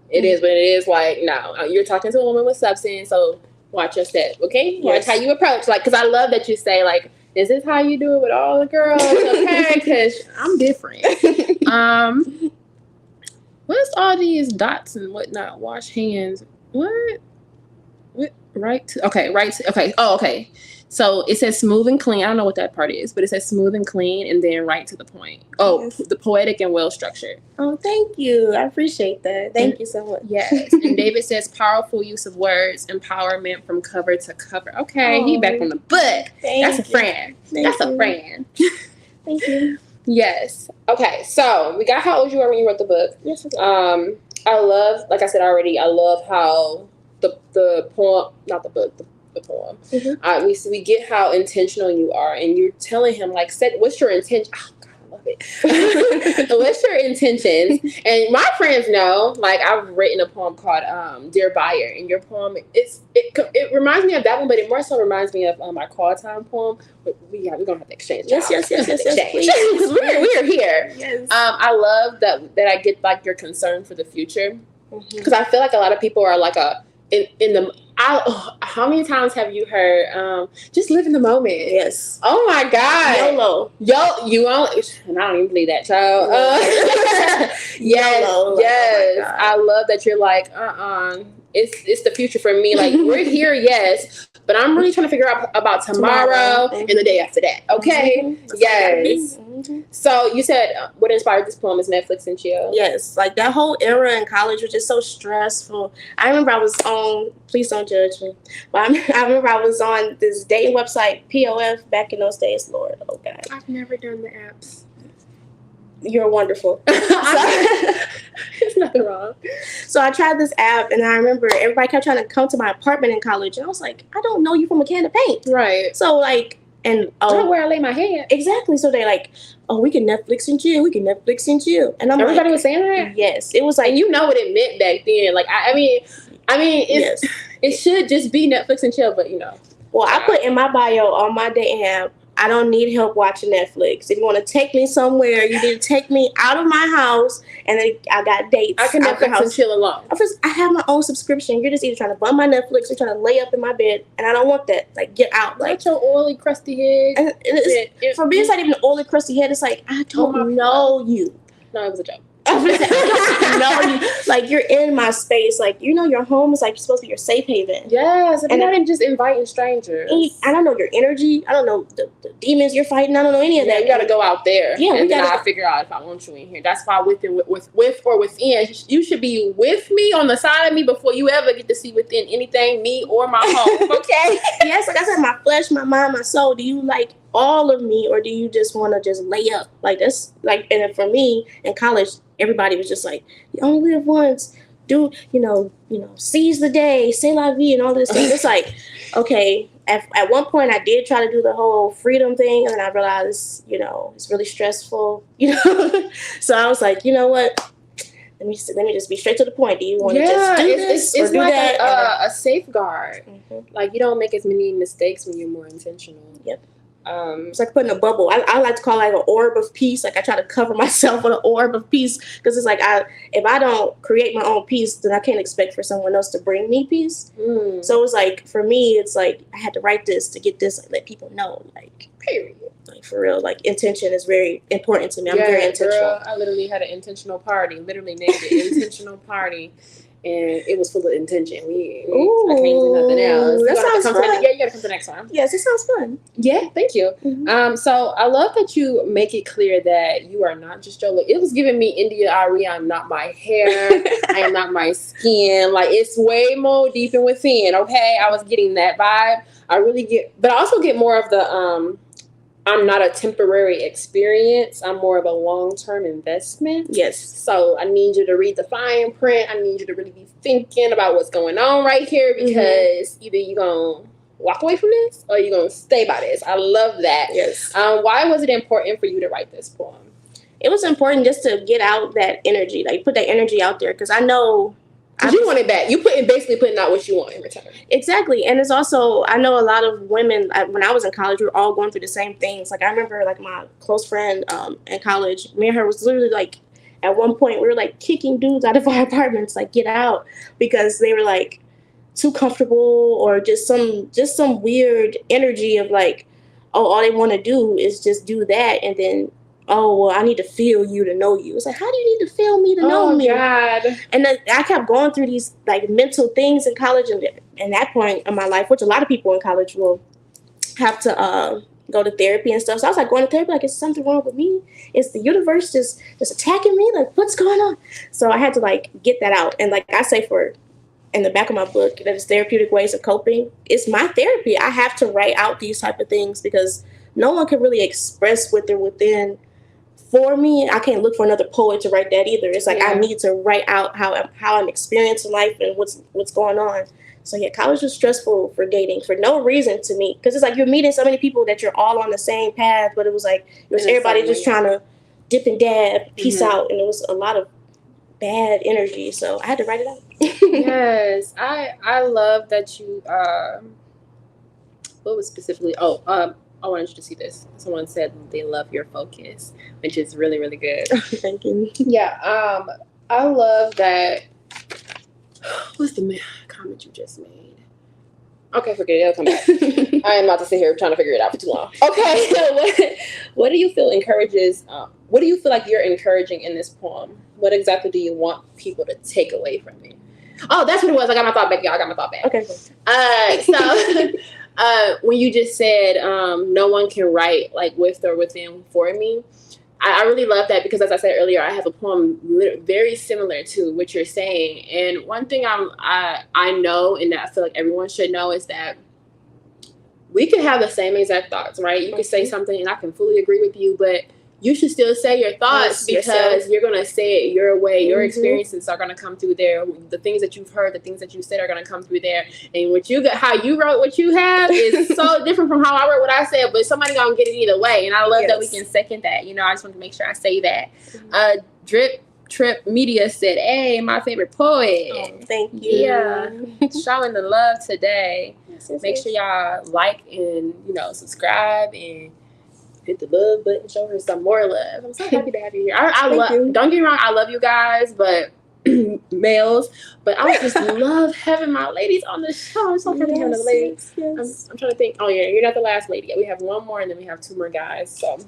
it is what it is. Like, no, you're talking to a woman with substance, so watch your step, okay? Watch how you approach. Like, because I love that you say like, is this how you do it with all the girls? Okay, because I'm different. What's all these dots and whatnot? Wash hands. What? Right. Okay. Oh, okay. So it says smooth and clean. I don't know what that part is, but it says smooth and clean and then right to the point. Oh, yes. The poetic and well structured. Oh, thank you. I appreciate that. Thank you so much. Yes. And David says powerful use of words, empowerment from cover to cover. Okay, he back on the book. That's a friend. That's a friend. Thank you. Yes. Okay, so we got how old you were when you wrote the book. Yes. I love, like I said already, I love how the poem, not the book, the poem. We get how intentional you are, and you're telling him like, what's your intention? Oh God, I love it. What's your intentions? And my friends know, like, I've written a poem called Dear Buyer, and your poem it reminds me of that one, but it more so reminds me of my call time poem. We're gonna have to exchange. Yes, please. Because we're here. Yes. I love that I get like your concern for the future, because I feel like a lot of people are like how many times have you heard just live in the moment? Yes. Oh my God. YOLO. You only, and I don't even believe that, child. Yes. YOLO. Yes. Oh, I love that you're like, it's the future for me. Like, we're here, yes, but I'm really trying to figure out about tomorrow and the day after that. Okay. Yes. So you said what inspired this poem is Netflix and chill. Yes, like that whole era in college was just so stressful. I remember I was on, please don't judge me, but I remember I was on this dating website, POF, back in those days. Lord, oh God. I've never done the apps. You're wonderful. There's nothing wrong. So I tried this app, and I remember everybody kept trying to come to my apartment in college, and I was like, I don't know you from a can of paint. Right. So like, and where I lay my head. Exactly. So they're like, oh, we can Netflix and chill. And I'm everybody was saying that? Yes. It was like, and you know what it meant back then. Like, I mean, it should just be Netflix and chill, but Well, I put in my bio on my dating app, I don't need help watching Netflix. If you want to take me somewhere, you need to take me out of my house, and then I got dates. I can Netflix and chill alone. I have my own subscription. You're just either trying to bum my Netflix or trying to lay up in my bed, and I don't want that. Like, get out. Like your oily, crusty head. And for me, it's not even an oily, crusty head. It's like, I don't know you. No, it was a joke. No, know you, like, you're in my space. Like, you know, your home is like supposed to be your safe haven. Yes, and you're not just inviting strangers. I don't know your energy. I don't know the demons you're fighting. I don't know any of that. You got to go out there. Yeah, and then I'll figure out if I want you in here. That's why with or within, you should be with me on the side of me before you ever get to see within anything, me or my home. Okay. Yes, like I said, my flesh, my mind, my soul. Do you like all of me, or do you just want to just lay up? Like, that's like, and for me in college, everybody was just like, you only live once. Do seize the day, say la vie, and all this stuff. It's like, okay. At one point, I did try to do the whole freedom thing, and then I realized, it's really stressful. So I was like, you know what? Let me just be straight to the point. Do you want to just do this or do like that? A safeguard. Mm-hmm. Like, you don't make as many mistakes when you're more intentional. Yep. It's like putting a bubble. I like to call it like an orb of peace. Like, I try to cover myself with an orb of peace, because it's like if I don't create my own peace, then I can't expect for someone else to bring me peace. So it's like, for me, it's like I had to write this to get this, like, let people know, like, period. Like, for real, like, intention is very important to me. I'm very intentional. Girl, I literally had an intentional party. Literally named it intentional party. And it was full of intention. I can't do nothing else. That sounds fun. You gotta come to the next time. Yes, it sounds fun. Yeah, thank you. Mm-hmm. So I love that you make it clear that you are not just your look. It was giving me India Arie. I'm not my hair. I am not my skin. Like, it's way more deep and within. Okay, I was getting that vibe. I really get, but I also get more of the I'm not a temporary experience. I'm more of a long-term investment. Yes. So I need you to read the fine print. I need you to really be thinking about what's going on right here, because either you're going to walk away from this or you're going to stay by this. I love that. Yes. Why was it important for you to write this poem? It was important just to get out that energy, like put that energy out there, because I know. Because you want it back. You basically putting out what you want in return. Exactly. And it's also, I know a lot of women, when I was in college, we were all going through the same things. Like, I remember, like, my close friend in college, me and her was literally, like, at one point, we were, like, kicking dudes out of our apartments, like, get out, because they were, like, too comfortable, or just some weird energy of, like, oh, all they want to do is just do that, and then, oh, well, I need to feel you to know you. It's like, how do you need to feel me to know me? Oh, God. And then I kept going through these, like, mental things in college, and that point in my life, which a lot of people in college will have to go to therapy and stuff. So I was, like, going to therapy, like, is something wrong with me? Is the universe just attacking me? Like, what's going on? So I had to, like, get that out. And, like I say, in the back of my book, that is Therapeutic Ways of Coping. It's my therapy. I have to write out these type of things, because no one can really express what they're within for me. I can't look for another poet to write that either. It's like, I need to write out how I'm experiencing life and what's going on. So yeah, college was stressful for dating for no reason to me, because it's like you're meeting so many people that you're all on the same path, but it was like everybody just trying to dip and dab, peace out, and it was a lot of bad energy. So I had to write it out. Yes, I love that you. What was specifically? I wanted you to see this. Someone said they love your focus, which is really, really good. Thank you. Yeah. I love that. What's the comment you just made? Okay, forget it. It'll come back. I am about to sit here trying to figure it out for too long. Okay. What do you feel encourages? What do you feel like you're encouraging in this poem? What exactly do you want people to take away from it? Oh, that's what it was. I got my thought back, y'all. I got my thought back. Okay. So when you just said no one can write like with or within for me, I really love that, because as I said earlier, I have a poem very similar to what you're saying. And one thing I know, and that I feel like everyone should know, is that we can have the same exact thoughts, right? You can say something and I can fully agree with you, but you should still say your thoughts, because you're going to say it your way. Your experiences are going to come through there. The things that you've heard, the things that you said are going to come through there. And what you got, how you wrote what you have is so different from how I wrote what I said, but somebody going to get it either way. And I love that we can second that. I just want to make sure I say that. Drip Trip Media said, hey, my favorite poet. Oh, thank you. Yeah. Showing the love today. Make sure y'all like and, subscribe and hit the love button, show her some more love. I'm so happy to have you here. I love you. Don't get me wrong, I love you guys, but males, but I just love having my ladies on the show. I'm so happy to have another lady. Yes. I'm trying to think. Oh yeah, you're not the last lady. We have one more and then we have two more guys. So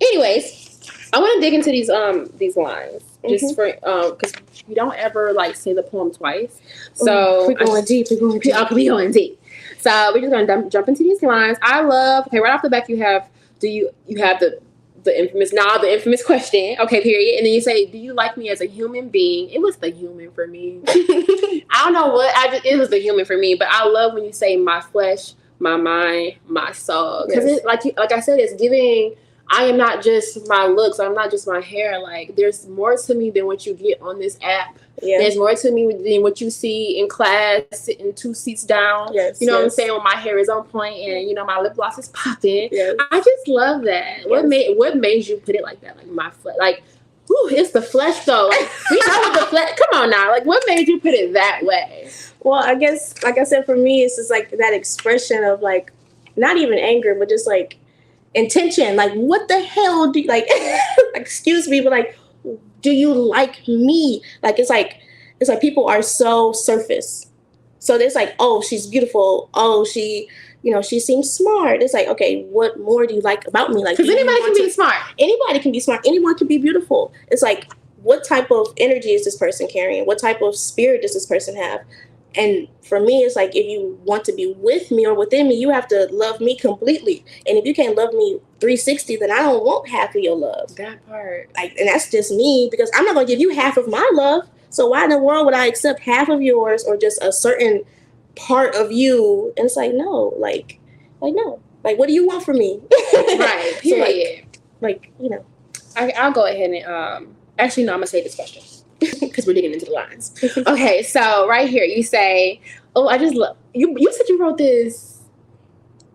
anyways, I want to dig into these lines just for because you don't ever like say the poem twice. So we're going deep. We're going deep. We going deep. So we're just gonna jump into these lines. I love. Okay, right off the back, you have. Do you have the infamous question? Okay, period. And then you say, "Do you like me as a human being?" It was the human for me. I don't know what it was the human for me, but I love when you say my flesh, my mind, my soul, because it like I said, it's giving. I am not just my looks. I'm not just my hair. Like, there's more to me than what you get on this app. Yeah. There's more to me than what you see in class, sitting 2 seats down. Yes, you know what I'm saying? When my hair is on point and, you know, my lip gloss is popping. Yes. I just love that. Yes. What made you put it like that? Like, my flesh. Like, whew, it's the flesh, though. Like, we know what the flesh. Come on now. Like, what made you put it that way? Well, I guess, like I said, for me, it's just like that expression of, like, not even anger, but just, like, intention. Like, what the hell do you, like, excuse me, but, like, do you like me? Like, it's like people are so surface. So there's like, oh, she's beautiful. Oh, she seems smart. It's like, okay, what more do you like about me? Like, because anybody can be smart. Anybody can be smart. Anyone can be beautiful. It's like, what type of energy is this person carrying? What type of spirit does this person have? And for me, it's like, if you want to be with me or within me, you have to love me completely. And if you can't love me 360, then I don't want half of your love. That part. Like, and that's just me, because I'm not going to give you half of my love. So why in the world would I accept half of yours or just a certain part of you? And it's like, no, like no. Like, what do you want from me? Right, period. So like, you know. I'll go ahead and, actually, no, I'm going to say this question. Because we're digging into the lines. Okay, so right here you say, "Oh, I just love you." You said you wrote this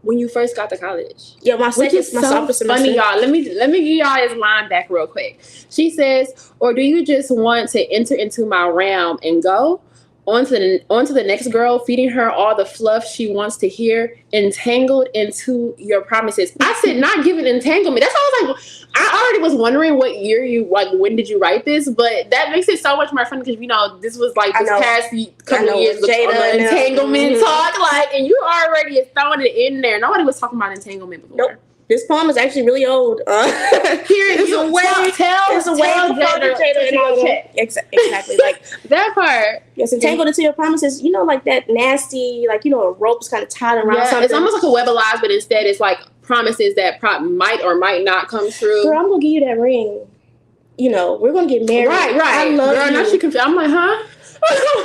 when you first got to college. Yeah, my sophomore semester. Funny, y'all. Let me give y'all his line back real quick. She says, "Or do you just want to enter into my realm and go on to the next girl, feeding her all the fluff she wants to hear, entangled into your promises?" I said, "Not giving entanglement." That's how I was like. I already was wondering what year when did you write this? But that makes it so much more fun because, you know, this was like this past couple of years on the entanglement talk. Like, and you already throwing it in there. Nobody was talking about entanglement before. Nope. This poem is actually really old. Period. It's a way Jada. Exactly. Like that part. Yes, entangled into your promises. You know, like that nasty, like, you know, a rope's kind of tied around something. It's almost like a web of lies, but instead it's like promises that might or might not come true. Girl, I'm gonna give you that ring. You know, we're gonna get married. Right. I love you. Now she confused. I'm like, huh?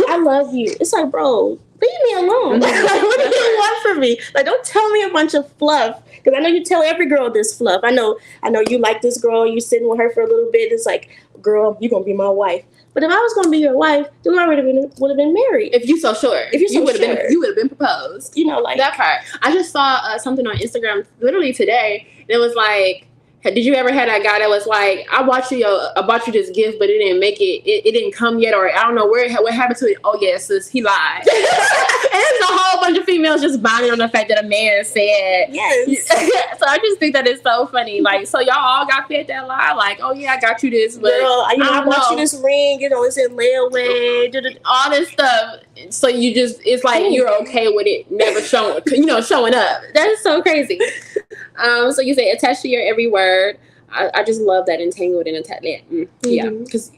I love you. It's like, bro, leave me alone. Like, what do you want from me? Like, don't tell me a bunch of fluff. Because I know you tell every girl this fluff. I know you like this girl. You sitting with her for a little bit. It's like, girl, you're gonna be my wife. But if I was gonna be your wife, then we already would have been married. If you so sure. You would have been proposed. You know, like that part. I just saw something on Instagram literally today. And it was like, did you ever have that guy that was like, I bought you this gift, but it didn't make it. It didn't come yet, or I don't know what happened to it. Oh yes, sis, he lied. And there's a whole bunch of females just bonding on the fact that a man said yes. So I just think that it's so funny. Like, so y'all all got fed that lie. Like, oh yeah, I got you this, but girl, I bought you this ring. You know, it's in layaway. All this stuff. So you just, it's like you're okay with it never showing up. That is so crazy. So you say attached to your every word. I just love that entangled and attachment. Yeah, because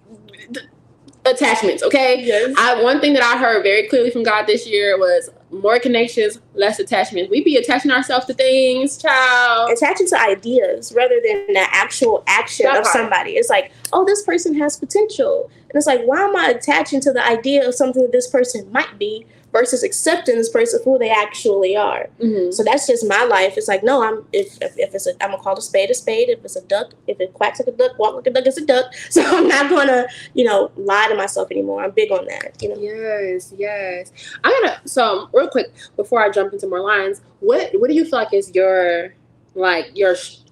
attachments. Okay. Yes. One thing that I heard very clearly from God this year was more connections, less attachments. We be attaching ourselves to things, child. Attaching to ideas rather than the actual action of somebody. It's like, oh, this person has potential. And it's like, why am I attaching to the idea of something that this person might be versus accepting this person for who they actually are? Mm-hmm. So that's just my life. It's like, no, I'm gonna call a spade a spade. If it's a duck, if it quacks like a duck, walk like a duck, it's a duck. So I'm not gonna, lie to myself anymore. I'm big on that. Yes. So real quick before I jump into more lines, what do you feel like is your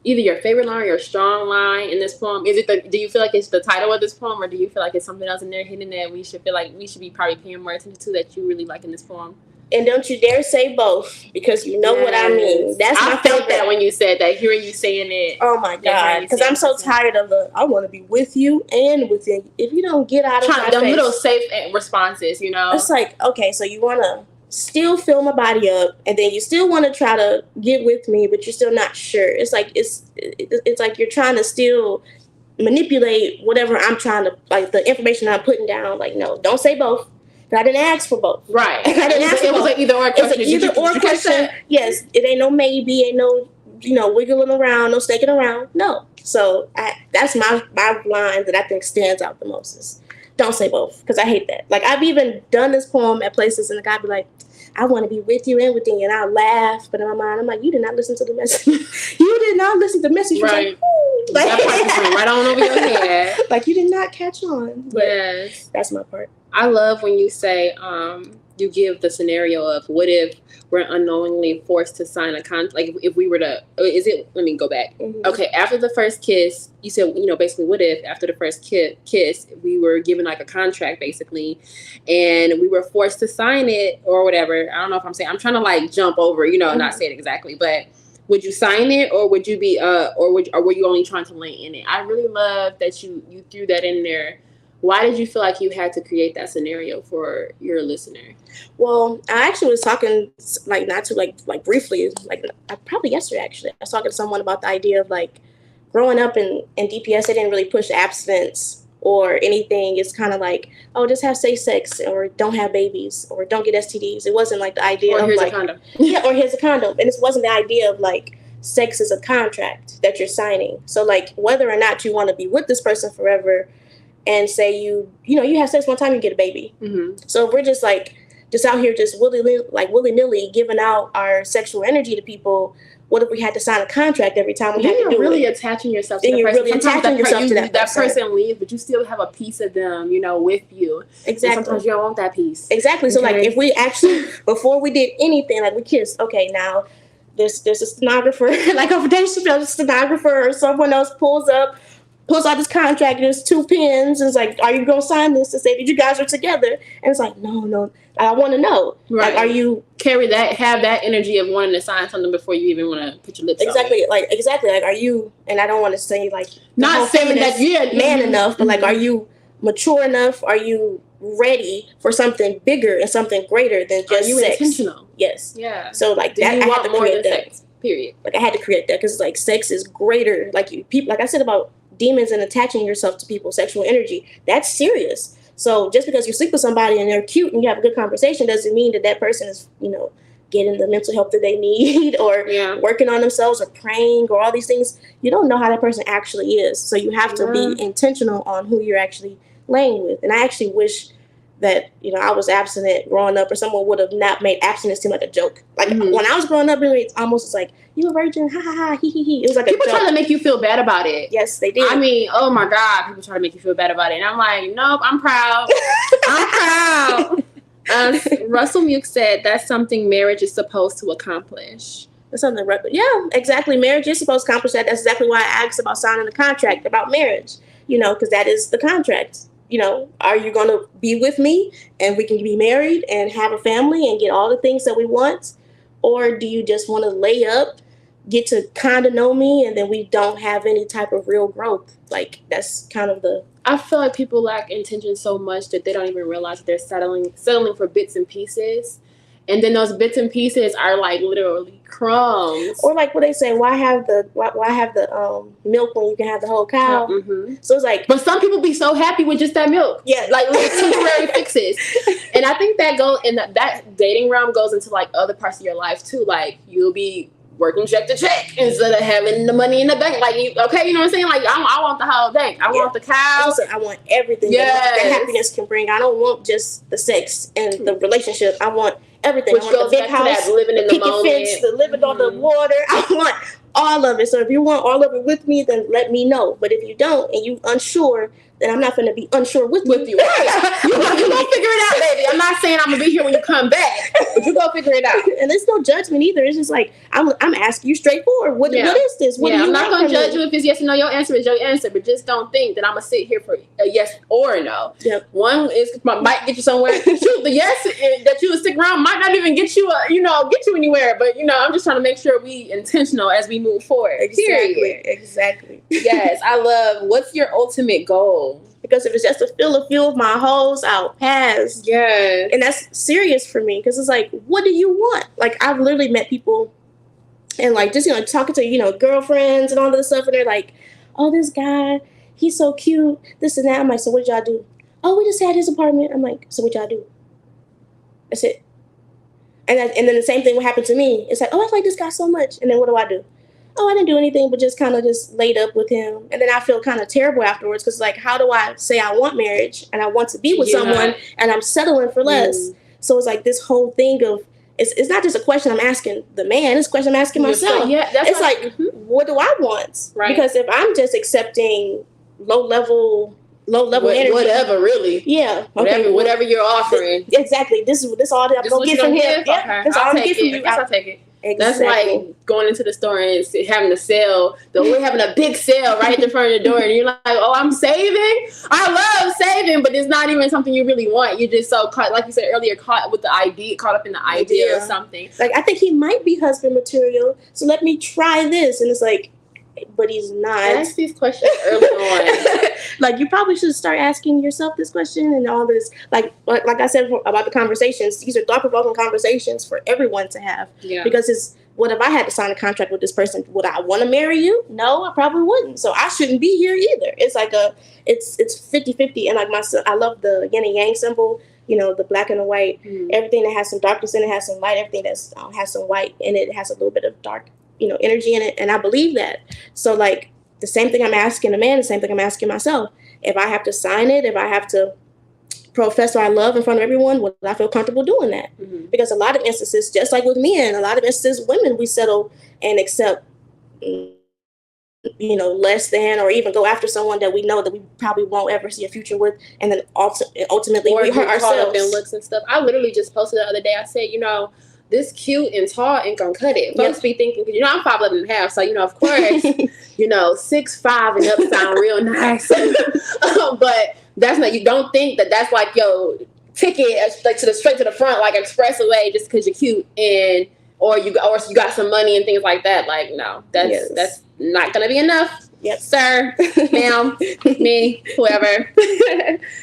either your favorite line or your strong line in this poem? Do you feel like it's the title of this poem, or do you feel like it's something else in there hidden that we should be probably paying more attention to that you really like in this poem? And don't you dare say both, because you know what I mean. That's my favorite. I felt that when you said that, hearing you saying it. Oh my God. Because I'm so tired of I want to be with you and within. If you don't get out of my face. Little safe responses, It's like, okay, so you want to still fill my body up, and then you still want to try to get with me, but you're still not sure. It's like it's like you're trying to still manipulate whatever I'm trying to, like, the information I'm putting down. Like, no, don't say both. I didn't ask for both. Right. I didn't ask for It was both. an either or question. It's an either or question. Yes, it ain't no maybe, ain't no, wiggling around, no snaking around. No. So that's my line that I think stands out the most is don't say both, because I hate that. Like, I've even done this poem at places and the guy be like, I want to be with you and everything, and I laugh, but in my mind I'm like, you did not listen to the message. You did not listen to the message. Right. Like, that part just went right on over your head. Like, you did not catch on. But yes, that's my part. I love when you say you give the scenario of what if we're unknowingly forced to sign a contract. Like, if we were to, let me go back. Mm-hmm. Okay, after the first kiss, you said, basically, what if after the first kiss, we were given like a contract, basically, and we were forced to sign it or whatever. I don't know if I'm trying to like jump over, Mm-hmm. not say it exactly, but would you sign it, or would you be, or were you only trying to lay in it? I really love that you threw that in there. Why did you feel like you had to create that scenario for your listener? Well, I actually was talking, like, not too, like briefly, like, probably yesterday, actually. I was talking to someone about the idea of, like, growing up in DPS, they didn't really push abstinence or anything. It's kind of like, oh, just have safe sex, or don't have babies, or don't get STDs. It wasn't like the idea of, here's like, a condom. Yeah, or here's a condom. And it wasn't the idea of, like, sex is a contract that you're signing. So, like, whether or not you want to be with this person forever, and say you have sex one time, you get a baby. Mm-hmm. So if we're just out here just willy-nilly giving out our sexual energy to people, what if we had to sign a contract every time we had to do it? Then you're really attaching yourself to the person. Really attaching yourself to that person. That person leaves, but you still have a piece of them, with you. Exactly. And sometimes you don't want that piece. Exactly. So, like, if we actually, before we did anything, like, we kissed, okay, now there's a stenographer, like a stenographer or someone else pulls out this contract, and there's 2 pens, and it's like, are you going to sign this to say that you guys are together? And it's like, no, I want to know. Right. Like, are you... have that energy of wanting to sign something before you even want to put your lips on it. Exactly, like, are you... And I don't want to say, like... Not saying that you're... Man enough, but, like, are you mature enough? Are you ready for something bigger and something greater than just sex? Are you intentional? Yes. Yeah. So, like, that, I had to create that. Sex, period. Like, I had to create that, because, like, sex is greater. Like, people... Like I said about demons and attaching yourself to people's sexual energy, that's serious. So just because you sleep with somebody and they're cute and you have a good conversation doesn't mean that person is, getting the mental help that they need, or working on themselves, or praying, or all these things. You don't know how that person actually is. So you have to be intentional on who you're actually laying with. And I actually wish that, I was abstinent growing up, or someone would have not made abstinence seem like a joke. Like, when I was growing up, it's almost like, you a virgin, ha ha ha, he he. It was like people a joke. try to make you feel bad about it. Yes, they did. I mean, oh my God, people try to make you feel bad about it. And I'm like, nope, I'm proud. I'm proud. Russell Muke said that's something marriage is supposed to accomplish. That's something, yeah, exactly. Marriage is supposed to accomplish that. That's exactly why I asked about signing the contract about marriage, because that is the contract. Are you going to be with me and we can be married and have a family and get all the things that we want? Or do you just want to lay up, get to kind of know me, and then we don't have any type of real growth? Like, that's kind of the... I feel like people lack intention so much that they don't even realize that they're settling for bits and pieces. And then those bits and pieces are like literally crumbs. Or like what they say, why have the milk when you can have the whole cow? Mm-hmm. So it's like, but some people be so happy with just that milk. Yeah, like temporary fixes. And I think that goes in that dating realm goes into like other parts of your life too. Like you'll be working check to check instead of having the money in the bank. Like you know what I'm saying? Like I want the whole thing. I want the cow. Also, I want everything that happiness can bring. I don't want just the sex and the relationship. I want everything. Which I want goes the big back house, to that living in the moment, fence, the living on the water. I want all of it. So if you want all of it with me, then let me know. But if you don't and you unsure, then I'm not going to be unsure with you. Right. you gonna figure it out, baby. I'm not saying I'm gonna be here when you come back, but you go figure it out. And there's no judgment either. It's just like I'm asking you straightforward. What is this? What do you I'm not want gonna from judge me? you if it's yes or no. Your answer is your answer, but just don't think that I'm gonna sit here for a yes or a no. Yep. One is might get you somewhere. Shoot, the yes that you would stick around might not even get you anywhere. But I'm just trying to make sure we intentional as we move forward. Exactly. Yes, I love. What's your ultimate goal? Because if it's just to fill a few of my holes, I'll pass. Yes. And that's serious for me because it's like, what do you want? Like, I've literally met people and like just, talking to, girlfriends and all this stuff. And they're like, oh, this guy, he's so cute, this and that. I'm like, so what did y'all do? Oh, we just had his apartment. I'm like, so what y'all do? That's it. And then the same thing would happen to me. It's like, oh, I like this guy so much. And then what do? Oh, I didn't do anything but just kind of just laid up with him. And then I feel kind of terrible afterwards because, like, how do I say I want marriage and I want to be with someone and I'm settling for less? So it's like this whole thing of, it's not just a question I'm asking the man, it's a question I'm asking myself. Yeah, that's it's like, what do I want? Right. Because if I'm just accepting low level energy. Whatever, really. Yeah. Okay. Whatever you're offering. Exactly. This all that I'm going to get from him. Yeah. Okay. That's all I'm getting from you. I'll take it. Exactly. That's like going into the store and having a sale. We're having a big sale right in front of the door, and you're like, "Oh, I'm saving. I love saving," but it's not even something you really want. You're just so caught, like you said earlier, caught up in the idea of something. Like, I think he might be husband material, so let me try this, and it's like, but he's not. Ask these questions early on. Like, you probably should start asking yourself this question and all this. Like I said about the conversations, these are thought-provoking conversations for everyone to have. Yeah. Because what if I had to sign a contract with this person? Would I want to marry you? No, I probably wouldn't. So I shouldn't be here either. It's like it's 50-50. And like I love the yin and yang symbol. You know, the black and the white. Everything that has some darkness in it has some light. Everything that has some white in it has a little bit of dark, energy in it. And I believe that. So, like, the same thing I'm asking a man, the same thing I'm asking myself. If I have to sign it, if I have to profess our love in front of everyone, would I feel comfortable doing that? Because a lot of instances, just like with men, a lot of instances, women, we settle and accept, less than, or even go after someone that we know that we probably won't ever see a future with, and then ultimately we hurt ourselves. Caught up in looks and stuff. I literally just posted the other day. I said, this cute and tall ain't gonna cut it. Folks be thinking, I'm 5'11" and a half, so of course, 6'5" and up sound real nice. But that's not. You don't think that's like ticket like straight to the front like expressway just because you're cute or you got some money and things like that. Like, no, that's not gonna be enough. Yep, sir, ma'am, me, whoever.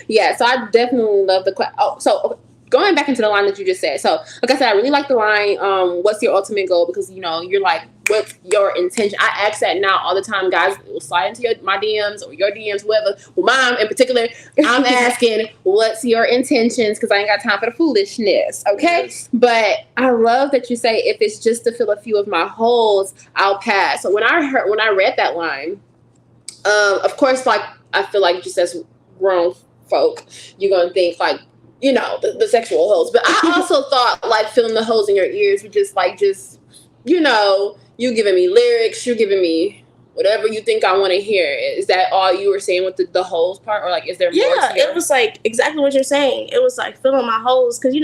Yeah, so I definitely love the question. Oh, so. Going back into the line that you just said. So, like I said, I really like the line, what's your ultimate goal? Because, you're like, what's your intention? I ask that now all the time. Guys will slide into my DMs or your DMs, whoever. Well, mine in particular, I'm asking, what's your intentions? Because I ain't got time for the foolishness, okay? Yes. But I love that you say, if it's just to fill a few of my holes, I'll pass. So when I read that line, of course, like, I feel like just as grown folk, you're going to think, like, the sexual holes. But I also thought, like, filling the holes in your ears would just you giving me lyrics, you giving me whatever you think I want to hear. Is that all you were saying with the holes part? Or, like, is there more to it was, like, exactly what you're saying. It was, like, filling my holes. Because,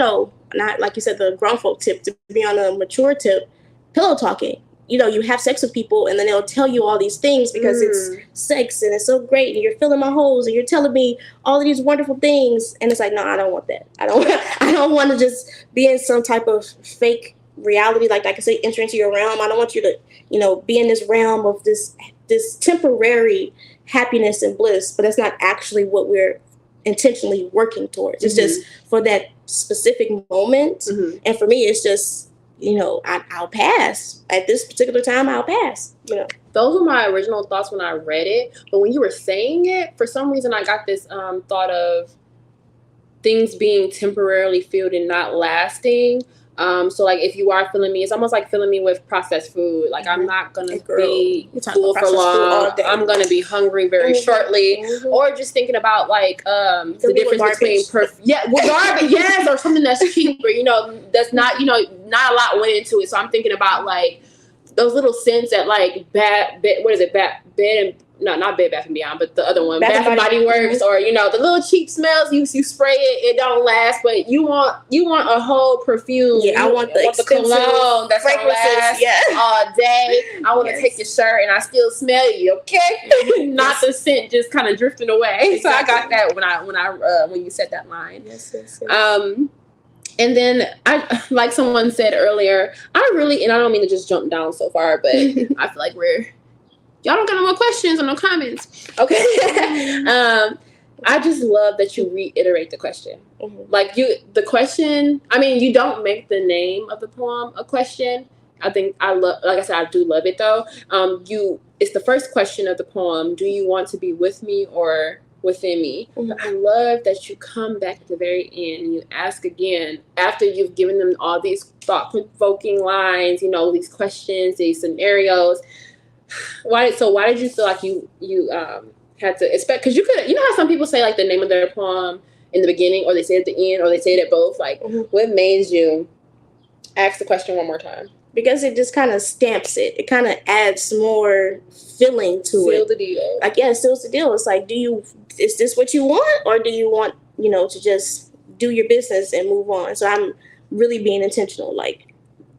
not, like you said, the grown folk tip, to be on a mature tip, pillow talking. You have sex with people and then they'll tell you all these things because it's sex and it's so great and you're filling my holes and you're telling me all of these wonderful things. And it's like, no, I don't want that. I don't want to just be in some type of fake reality. Like I say, enter into your realm. I don't want you to, be in this realm of this temporary happiness and bliss, but that's not actually what we're intentionally working towards. It's just for that specific moment. And for me, it's just, I'll pass. At this particular time, I'll pass. Those were my original thoughts when I read it. But when you were saying it, for some reason, I got this thought of things being temporarily filled and not lasting. So, like, if you are filling me, it's almost like filling me with processed food. Like, I'm not going to be full for long. I'm going to be hungry very shortly. Or just thinking about, like, the difference between garbage, yes, or something that's cheaper, that's not, not a lot went into it. So I'm thinking about, like, those little scents at, like, Bed Bath and Beyond, but the other one, Bath and Body Works, or the little cheap smells. You spray it don't last, but you want a whole perfume. Yeah, I want the cologne that's gonna last all day. I want to take your shirt and I still smell you. Okay, not the scent just kind of drifting away. Exactly. So I got that when you said that line. Yes. And then I, like someone said earlier, and I don't mean to just jump down so far, but I feel like y'all don't got no more questions or no comments. Okay. I just love that you reiterate the question. Like the question, I mean, you don't make the name of the poem a question. I think I love, like I said, I do love it though. It's the first question of the poem. Do you want to be with me or within me? Mm-hmm. But I love that you come back at the very end and you ask again after you've given them all these thought-provoking lines, these questions, these scenarios. Why did you feel like you had to expect? Because you could, how some people say like the name of their poem in the beginning, or they say it at the end, or they say it at both. Like, what made you ask the question one more time? Because it just kind of stamps it. It kind of adds more feeling to it. Seal the deal. Like, yeah, it seals the deal. It's like, is this what you want? Or do you want, to just do your business and move on? So I'm really being intentional. Like,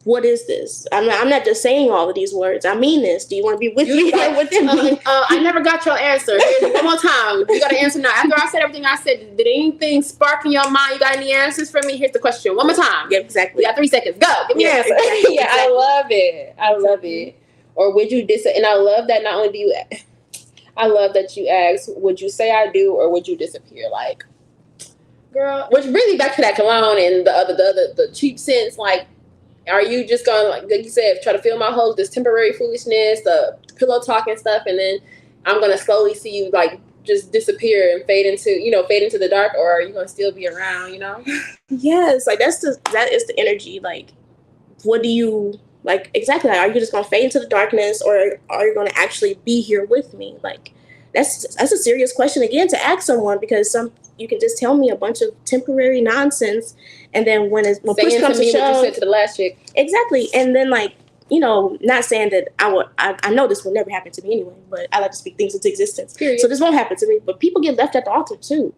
what is this? I'm not just saying all of these words. I mean this. Do you want to be with me or within me? I never got your answer. Here's one more time. You got to answer now. After I said everything I said, did anything spark in your mind? You got any answers for me? Here's the question. One more time. Yeah, exactly. You got 3 seconds. Go. Give me your answer. Exactly. Yeah, I love it. I love it. Or would you and I love that not only do you, I love that you ask, would you say I do or would you disappear? Like, girl, which really back to that cologne and the cheap scents, like, are you just going to, like you said, try to fill my hole with this temporary foolishness, the pillow talk and stuff, and then I'm going to slowly see you, like, just disappear and fade into the dark, or are you going to still be around, Yes, like, that is the energy. Like, what do you, like, exactly, like, are you just going to fade into the darkness, or are you going to actually be here with me? Like, that's a serious question, again, to ask someone, because you can just tell me a bunch of temporary nonsense, and then when push comes to shove, what you said to the last chick. Exactly. And then, like, not saying that I know this will never happen to me anyway, but I like to speak things into existence. Period. So this won't happen to me, but people get left at the altar too.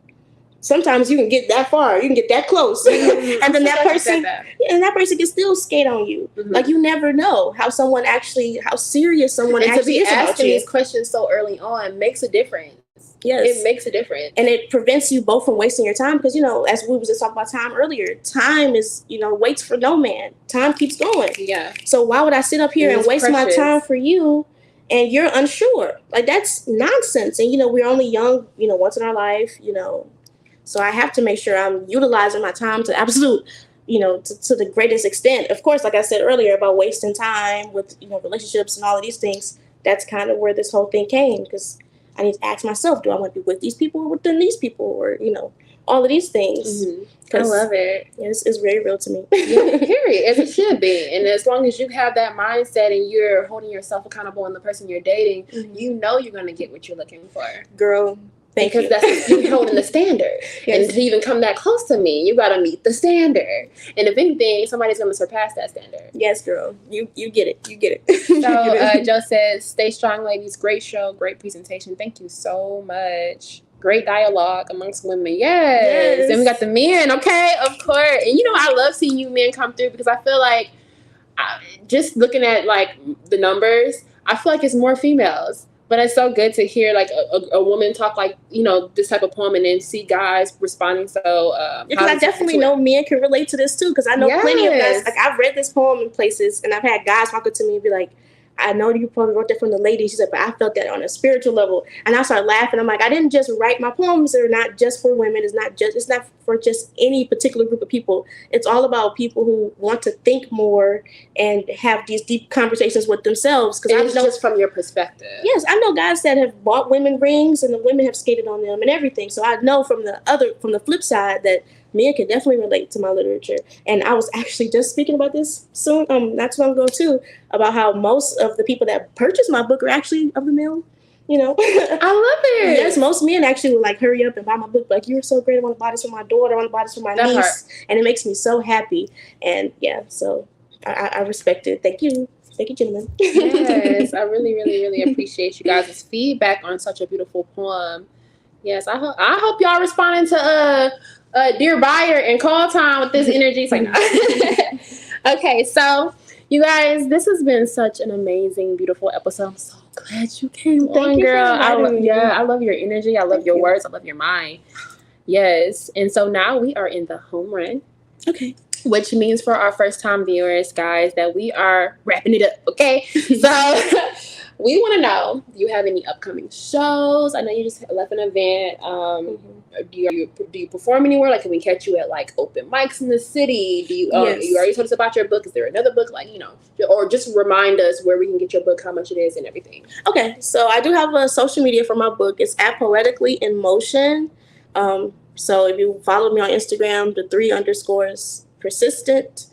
Sometimes you can get that far, you can get that close, and then that person can still skate on you. Mm-hmm. Like, you never know how serious someone actually is about you. And to be asking these questions so early on makes a difference. Yes. It makes a difference. And it prevents you both from wasting your time, because, as we was just talking about time earlier, time is, waits for no man. Time keeps going. Yeah. So why would I sit up here and waste my time for you and you're unsure? Like, that's nonsense. And, we're only young, once in our life, So I have to make sure I'm utilizing my time to absolute, to the greatest extent. Of course, like I said earlier about wasting time with, relationships and all of these things, that's kind of where this whole thing came, because I need to ask myself, do I want to be with these people or within these people, or, all of these things. Mm-hmm. I love it. It's very real to me. Yeah, period. As it should be. And as long as you have that mindset and you're holding yourself accountable and the person you're dating, you're going to get what you're looking for. Girl, thank you. Because that's you holding the standard. Yes. And to even come that close to me, you got to meet the standard. And if anything, somebody's going to surpass that standard. Yes, girl. You get it. You get it. So Joe says, stay strong, ladies. Great show. Great presentation. Thank you so much. Great dialogue amongst women. Yes. And we got the men. Okay, of course. And I love seeing you men come through, because I feel like just looking at like the numbers, I feel like it's more females. But it's so good to hear like a woman talk like, this type of poem, and then see guys responding so because I definitely know men can relate to this too, because I know plenty of guys. Like, I've read this poem in places, and I've had guys walk up to me and be like, I know you probably wrote that from the lady. She said, but I felt that on a spiritual level. And I started laughing. I'm like, I didn't just write my poems. They're not just for women. It's not for just any particular group of people. It's all about people who want to think more and have these deep conversations with themselves. Because it's just from your perspective. Yes, I know guys that have bought women rings, and the women have skated on them and everything. So I know from the flip side that men can definitely relate to my literature. And I was actually just speaking about this soon, not too long ago too, about how most of the people that purchase my book are actually of the male. I love it. Yes, most men actually would like hurry up and buy my book. Like, you're so great. I want to buy this for my daughter. I want to buy this for my niece. And it makes me so happy. And yeah, so I respect it. Thank you. Thank you, gentlemen. Yes, I really, really, really appreciate you guys' feedback on such a beautiful poem. Yes, I hope y'all responding to Dear Buyer and Call Time with this energy. It's like, no. Okay, so you guys, this has been such an amazing, beautiful episode. I'm so glad you came on, girl. I love your energy. I love your words. I love your mind. Yes, and so now we are in the home run. Okay. Which means for our first time viewers, guys, that we are wrapping it up. Okay, so we want to know, do you have any upcoming shows? I know you just left an event. Do you perform anywhere? Like, can we catch you at like open mics in the city? Do you Yes. you already told us about your book? Is there another book? Like, or just remind us where we can get your book, how much it is, and everything. Okay, so I do have a social media for my book. It's at Poetically in Motion. So if you follow me on Instagram, the 3_ persistent.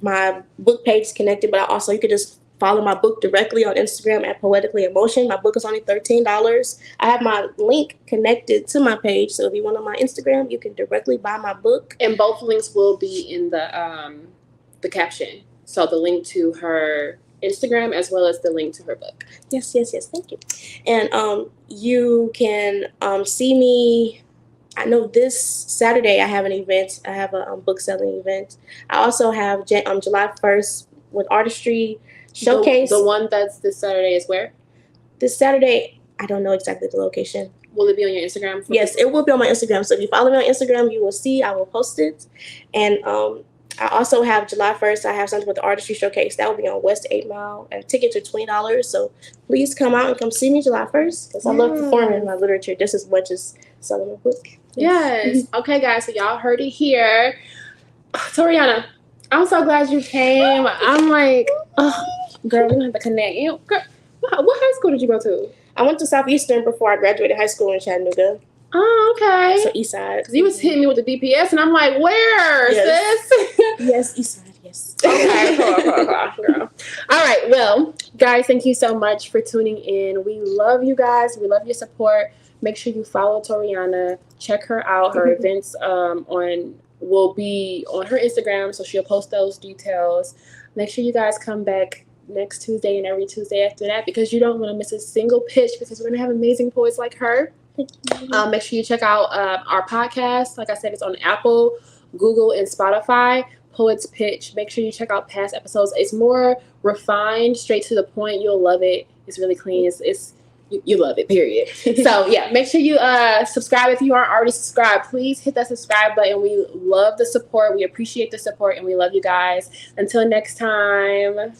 My book page is connected, but also you could just follow my book directly on Instagram at Poetically in Motion. My book is only $13. I have my link connected to my page, so if you want on my Instagram, you can directly buy my book. And both links will be in the caption. So the link to her Instagram as well as the link to her book. Yes. Thank you. And you can see me. I know this Saturday I have an event. I have a book selling event. I also have July 1st with Artistry Showcase. The one that's this Saturday is where? This Saturday, I don't know exactly the location. Will it be on your Instagram? Yes, it will be on my Instagram. So if you follow me on Instagram, you will see. I will post it. And I also have July 1st, I have something with the Artistry Showcase. That will be on West 8 Mile. And tickets are $20. So please come out and come see me July 1st. Because I love performing my literature just as much as selling a book. Yes. Okay, guys. So y'all heard it here. Toriana, I'm so glad you came. I'm like, girl, we don't have to connect. Girl, what high school did you go to? I went to Southeastern before I graduated high school in Chattanooga. Oh, okay. So East Side. Because you was hitting me with the DPS, and I'm like, where, sis? Yes, East Side, yes. Okay, cool, girl. All right, well, guys, thank you so much for tuning in. We love you guys. We love your support. Make sure you follow Toriana. Check her out. Her events will be on her Instagram, so she'll post those details. Make sure you guys come back next Tuesday and every Tuesday after that, because you don't want to miss a single pitch, because we're going to have amazing poets like her. Make sure you check out our podcast. Like I said, it's on Apple, Google, and Spotify. Poets Pitch. Make sure you check out past episodes. It's more refined, straight to the point. You'll love it. It's really clean. You love it, period. So yeah, make sure you subscribe if you aren't already subscribed. Please hit that subscribe button. We love the support. We appreciate the support, and we love you guys. Until next time.